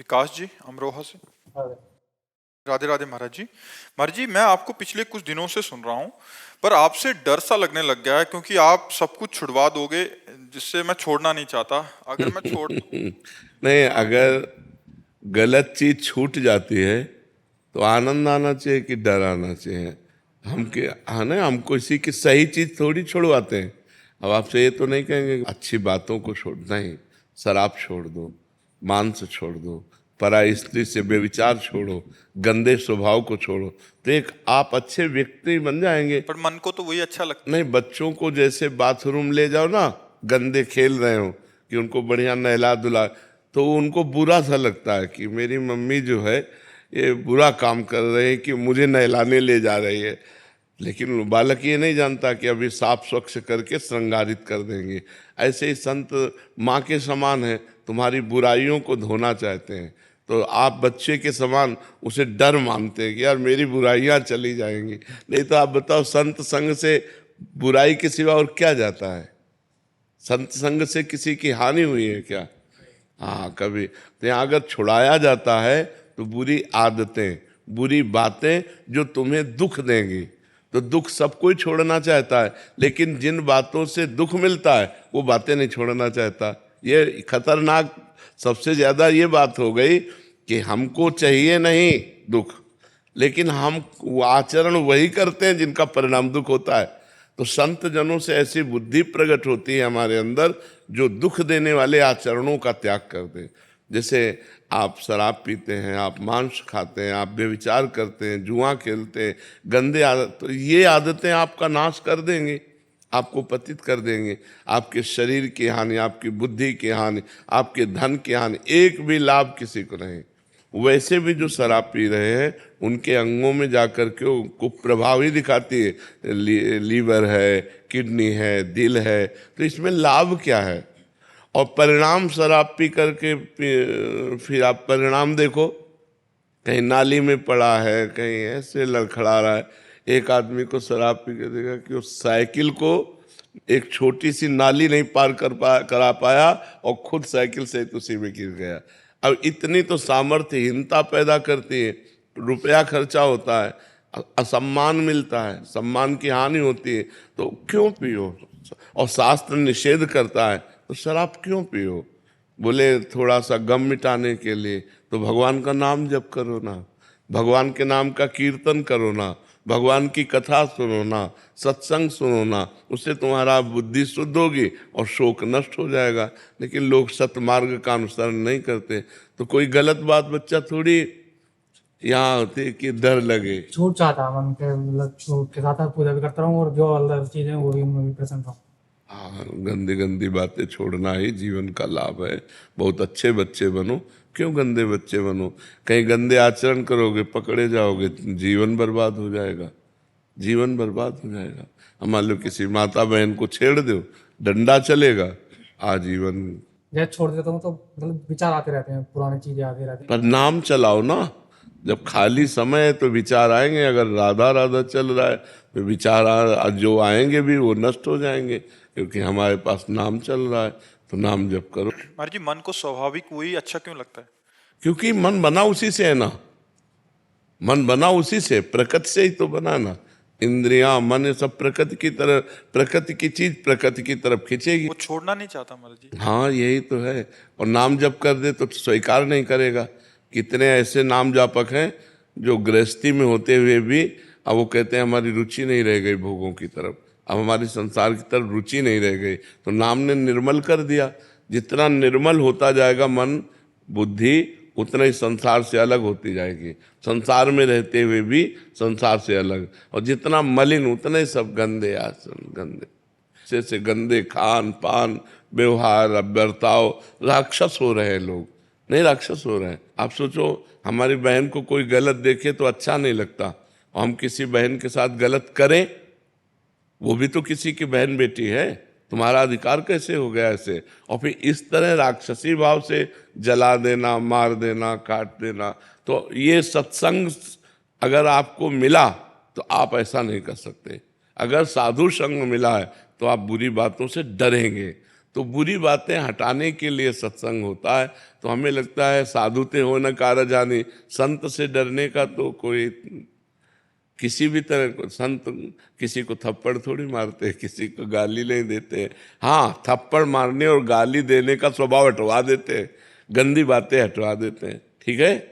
विकास जी अमरोहा से। अरे, राधे राधे महाराज जी। महाराज जी, मैं आपको पिछले कुछ दिनों से सुन रहा हूँ, पर आपसे डर सा लगने लग गया है क्योंकि आप सब कुछ छुड़वा दोगे, जिससे मैं छोड़ना नहीं चाहता। अगर मैं छोड़ नहीं, हाँ। अगर गलत चीज छूट जाती है तो आनंद आना चाहिए कि डर आना चाहिए। हम के हाँ ना, हम किसी की सही चीज थोड़ी छुड़वाते हैं। अब आपसे ये तो नहीं कहेंगे कि अच्छी बातों को छोड़, नहीं, शराब छोड़ दो, मांस छोड़ दो, पराई स्त्री से व्यभिचार छोड़ो, गंदे स्वभाव को छोड़ो, तो एक आप अच्छे व्यक्ति बन जाएंगे। पर मन को तो वही अच्छा लगता नहीं, बच्चों को जैसे बाथरूम ले जाओ ना, गंदे खेल रहे हो, कि उनको बढ़िया नहला धुला, तो उनको बुरा सा लगता है कि मेरी मम्मी जो है ये बुरा काम कर रहे हैं कि मुझे नहलाने ले जा रही है। लेकिन बालक ये नहीं जानता कि अभी साफ स्वच्छ करके श्रृंगारित कर देंगे। ऐसे ही संत माँ के समान है, तुम्हारी बुराइयों को धोना चाहते हैं, तो आप बच्चे के समान उसे डर मानते हैं कि यार मेरी बुराइयां चली जाएंगी। नहीं तो आप बताओ, संत संग से बुराई के सिवा और क्या जाता है? संत संग से किसी की हानि हुई है क्या? हाँ, कभी। तो यहाँ अगर छुड़ाया जाता है तो बुरी आदतें, बुरी बातें जो तुम्हें दुख देंगी, तो दुख सब कोई छोड़ना चाहता है, लेकिन जिन बातों से दुख मिलता है वो बातें नहीं छोड़ना चाहता। ये खतरनाक सबसे ज्यादा ये बात हो गई कि हमको चाहिए नहीं दुख, लेकिन हम वो आचरण वही करते हैं जिनका परिणाम दुख होता है। तो संत जनों से ऐसी बुद्धि प्रकट होती है हमारे अंदर, जो दुख देने वाले आचरणों का त्याग कर दे। जैसे आप शराब पीते हैं, आप मांस खाते हैं, आप व्यभिचार करते हैं, जुआ खेलते हैं, गंदे आदत, तो ये आदतें आपका नाश कर देंगी, आपको पतित कर देंगे। आपके शरीर की हानि, आपकी बुद्धि की हानि, आपके धन की हानि, एक भी लाभ किसी को नहीं। वैसे भी जो शराब पी रहे हैं उनके अंगों में जाकर के उनको प्रभाव ही दिखाती है, लीवर है, किडनी है, दिल है, तो इसमें लाभ क्या है? और परिणाम शराब पी करके फिर आप परिणाम देखो, कहीं नाली में पड़ा है, कहीं ऐसे लड़खड़ा रहा है। एक आदमी को शराब पी के देखा कि उस साइकिल को एक छोटी सी नाली नहीं पार करा पाया और खुद साइकिल से उसी में गिर गया। अब इतनी तो सामर्थ्यहीनता पैदा करती है, रुपया खर्चा होता है, असम्मान मिलता है, सम्मान की हानि होती है, तो क्यों पियो? और शास्त्र निषेध करता है, तो शराब क्यों पियो? बोले थोड़ा सा गम मिटाने के लिए, तो भगवान का नाम जप करो ना, भगवान के नाम का कीर्तन करो ना, भगवान की कथा सुनो ना, सत्संग सुनो ना, उससे तुम्हारा बुद्धि शुद्ध होगी और शोक नष्ट हो जाएगा। लेकिन लोग सतमार्ग का अनुसरण नहीं करते, तो कोई गलत बात बच्चा थोड़ी यहाँ होती कि डर लगे। छूट चाहता मन के, मतलब छूट के साथ पूजा भी करता रहूँ और जो अलग चीजें वो भी मैं भी प्रसन्न रहूँ। हाँ, गंदी गंदी बातें छोड़ना ही जीवन का लाभ है। बहुत अच्छे बच्चे बनो, क्यों गंदे बच्चे बनो? कहीं गंदे आचरण करोगे, पकड़े जाओगे, जीवन बर्बाद हो जाएगा, जीवन बर्बाद हो जाएगा। मान लो किसी माता बहन को छेड़ दो, डंडा चलेगा आजीवन। जैसे छोड़ देता हूँ तो मतलब विचार आते रहते हैं, पुरानी चीजें आती रहती हैं। पर नाम चलाओ ना, जब खाली समय है तो विचार आएंगे। अगर राधा राधा चल रहा है तो विचार जो आएंगे भी वो नष्ट हो जाएंगे, क्योंकि हमारे पास नाम चल रहा है, तो नाम जप करो। महाराज जी, मन को स्वाभाविक वही अच्छा क्यों लगता है? क्योंकि मन बना उसी से है ना, मन बना उसी से, प्रकृति से ही तो बना ना। इंद्रियां, मन, ये सब प्रकृति की तरह, प्रकृति की चीज प्रकृति की तरफ खींचेगी। वो छोड़ना नहीं चाहता महाराज जी। हाँ, यही तो है। और नाम जप कर दे तो स्वीकार नहीं करेगा। कितने ऐसे नाम जापक हैं जो गृहस्थी में होते हुए भी अब वो कहते हैं हमारी रुचि नहीं रह गई भोगों की तरफ, अब हमारी संसार की तरफ रुचि नहीं रह गई। तो नाम ने निर्मल कर दिया। जितना निर्मल होता जाएगा मन, बुद्धि, उतना ही संसार से अलग होती जाएगी। संसार में रहते हुए भी संसार से अलग, और जितना मलिन उतने ही सब गंदे आसन, गंदे से गंदे खान पान, व्यवहार, बर्ताव। राक्षस हो रहे हैं लोग, नहीं राक्षस हो रहे हैं। आप सोचो, हमारी बहन को कोई गलत देखे तो अच्छा नहीं लगता, और हम किसी बहन के साथ गलत करें, वो भी तो किसी की बहन बेटी है, तुम्हारा अधिकार कैसे हो गया ऐसे? और फिर इस तरह राक्षसी भाव से जला देना, मार देना, काट देना। तो ये सत्संग अगर आपको मिला तो आप ऐसा नहीं कर सकते। अगर साधु संग मिला है तो आप बुरी बातों से डरेंगे। तो बुरी बातें हटाने के लिए सत्संग होता है। तो हमें लगता है साधु ते हो न कार जाने, संत से डरने का तो कोई किसी भी तरह को, संत किसी को थप्पड़ थोड़ी मारते, किसी को गाली नहीं देते। हाँ, थप्पड़ मारने और गाली देने का स्वभाव हटवा देते हैं, गंदी बातें हटवा देते हैं। ठीक है।